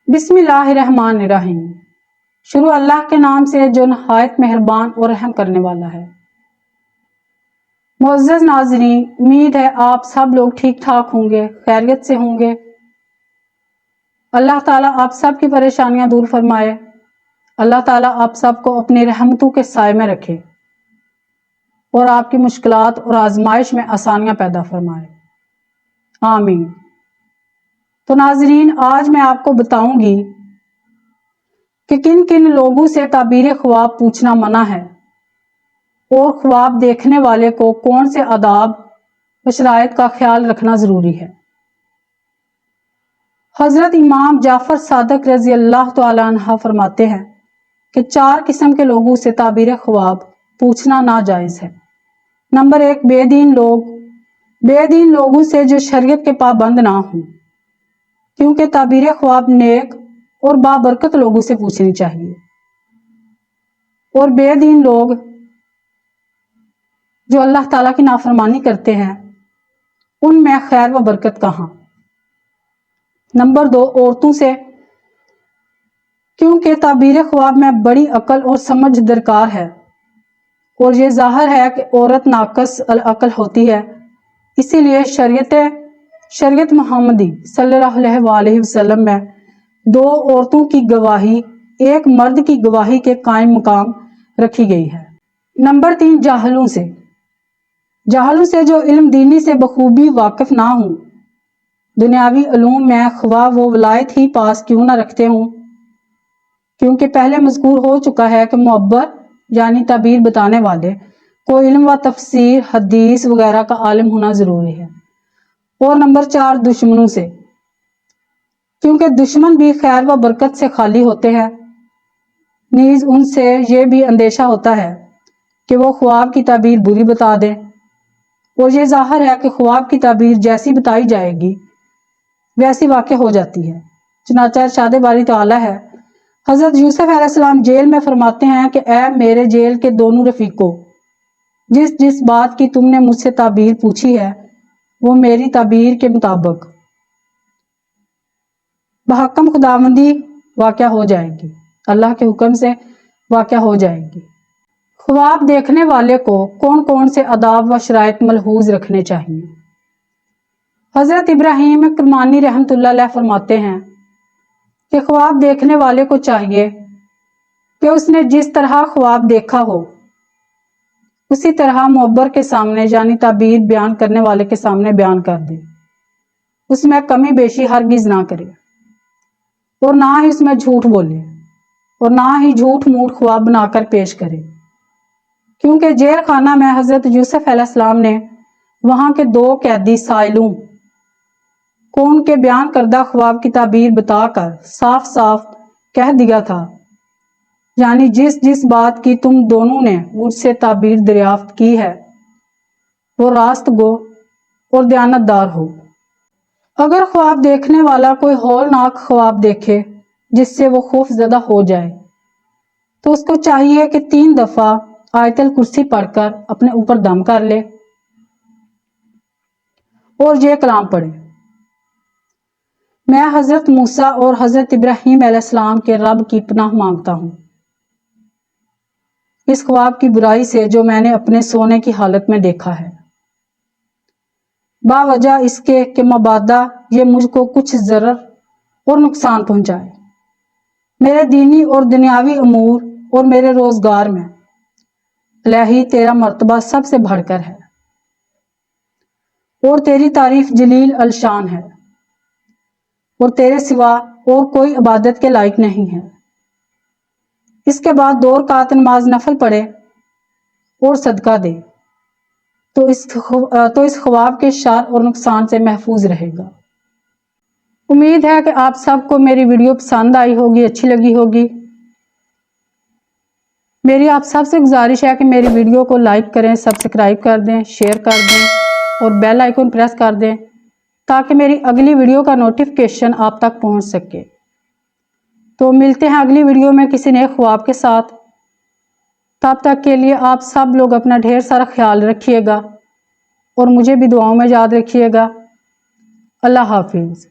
بسم اللہ الرحمن الرحیم۔ شروع اللہ کے نام سے جو نہایت مہربان اور رحم کرنے والا ہے۔ معزز ناظرین، امید ہے آپ سب لوگ ٹھیک ٹھاک ہوں گے، خیریت سے ہوں گے۔ اللہ تعالیٰ آپ سب کی پریشانیاں دور فرمائے۔ اللہ تعالیٰ آپ سب کو اپنی رحمتوں کے سائے میں رکھے اور آپ کی مشکلات اور آزمائش میں آسانیاں پیدا فرمائے، آمین۔ تو ناظرین، آج میں آپ کو بتاؤں گی کہ کن کن لوگوں سے تعبیر خواب پوچھنا منع ہے اور خواب دیکھنے والے کو کون سے آداب و شرائط کا خیال رکھنا ضروری ہے۔ حضرت امام جعفر صادق رضی اللہ تعالیٰ عنہ فرماتے ہیں کہ 4 قسم کے لوگوں سے تعبیر خواب پوچھنا ناجائز ہے۔ نمبر 1، بے دین لوگ۔ بے دین لوگوں سے جو شریعت کے پابند نہ ہوں، کیونکہ تعبیر خواب نیک اور بابرکت لوگوں سے پوچھنی چاہیے، اور بے دین لوگ جو اللہ تعالیٰ کی نافرمانی کرتے ہیں ان میں خیر و برکت کہاں۔ نمبر 2، عورتوں سے، کیونکہ تعبیر خواب میں بڑی عقل اور سمجھ درکار ہے، اور یہ ظاہر ہے کہ عورت ناقص العقل ہوتی ہے، اسی لیے شریعت محمدی صلی اللہ علیہ وآلہ وسلم میں 2 عورتوں کی گواہی ایک مرد کی گواہی کے قائم مقام رکھی گئی ہے۔ نمبر 3، جاہلوں سے۔ جاہلوں سے جو علم دینی سے بخوبی واقف نہ ہوں، دنیاوی علوم میں خواہ وہ ولایت ہی پاس کیوں نہ رکھتے ہوں، کیونکہ پہلے مذکور ہو چکا ہے کہ معبر یعنی تعبیر بتانے والے کو علم و تفسیر، حدیث وغیرہ کا عالم ہونا ضروری ہے۔ اور نمبر 4، دشمنوں سے، کیونکہ دشمن بھی خیر و برکت سے خالی ہوتے ہیں، نیز ان سے یہ بھی اندیشہ ہوتا ہے کہ وہ خواب کی تعبیر بری بتا دیں، اور یہ ظاہر ہے کہ خواب کی تعبیر جیسی بتائی جائے گی ویسی واقع ہو جاتی ہے۔ چنانچہ ارشاد باری تعالیٰ ہے، حضرت یوسف علیہ السلام جیل میں فرماتے ہیں کہ اے میرے جیل کے دونوں رفیقوں، جس بات کی تم نے مجھ سے تعبیر پوچھی ہے وہ میری تعبیر کے مطابق بحکم خداوندی واقع ہو جائے گی، اللہ کے حکم سے واقع ہو جائے گی۔ خواب دیکھنے والے کو کون کون سے آداب و شرائط ملحوظ رکھنے چاہیے۔ حضرت ابراہیم کرمانی رحمۃ اللہ علیہ فرماتے ہیں کہ خواب دیکھنے والے کو چاہیے کہ اس نے جس طرح خواب دیکھا ہو اسی طرح معبر کے سامنے یعنی تعبیر بیان کرنے والے کے سامنے بیان کر دے، اس میں کمی بیشی ہرگز نہ کرے، اور نہ ہی اس میں جھوٹ بولے، اور نہ ہی جھوٹ موٹ خواب بنا کر پیش کرے، کیونکہ جیل خانہ میں حضرت یوسف علیہ السلام نے وہاں کے 2 قیدی سائلوں کو ان کے بیان کردہ خواب کی تعبیر بتا کر صاف صاف کہہ دیا تھا، یعنی جس بات کی تم دونوں نے مجھ سے تعبیر دریافت کی ہے وہ راست گو اور دیانتدار ہو۔ اگر خواب دیکھنے والا کوئی ہولناک خواب دیکھے جس سے وہ خوف زدہ ہو جائے تو اس کو چاہیے کہ 3 دفعہ آیت الکرسی پڑھ کر اپنے اوپر دم کر لے اور یہ کلام پڑھے، میں حضرت موسیٰ اور حضرت ابراہیم علیہ السلام کے رب کی پناہ مانگتا ہوں اس خواب کی برائی سے جو میں نے اپنے سونے کی حالت میں دیکھا ہے، باوجہ اس کے کہ مبادا یہ مجھ کو کچھ ضرر اور نقصان پہنچائے، میرے دینی اور دنیاوی امور اور میرے روزگار میں الہی تیرا مرتبہ سب سے بڑھ کر ہے، اور تیری تعریف جلیل الشان ہے، اور تیرے سوا اور کوئی عبادت کے لائق نہیں ہے۔ اس کے بعد 2 رکعت نماز نفل پڑھے اور صدقہ دے تو اس خواب کے شر اور نقصان سے محفوظ رہے گا۔ امید ہے کہ آپ سب کو میری ویڈیو پسند آئی ہوگی، اچھی لگی ہوگی۔ میری آپ سب سے گزارش ہے کہ میری ویڈیو کو لائک کریں، سبسکرائب کر دیں، شیئر کر دیں اور بیل آئیکن پریس کر دیں تاکہ میری اگلی ویڈیو کا نوٹیفیکیشن آپ تک پہنچ سکے۔ تو ملتے ہیں اگلی ویڈیو میں کسی نئے خواب کے ساتھ۔ تب تک کے لیے آپ سب لوگ اپنا ڈھیر سارا خیال رکھیے گا اور مجھے بھی دعاؤں میں یاد رکھیے گا۔ اللہ حافظ۔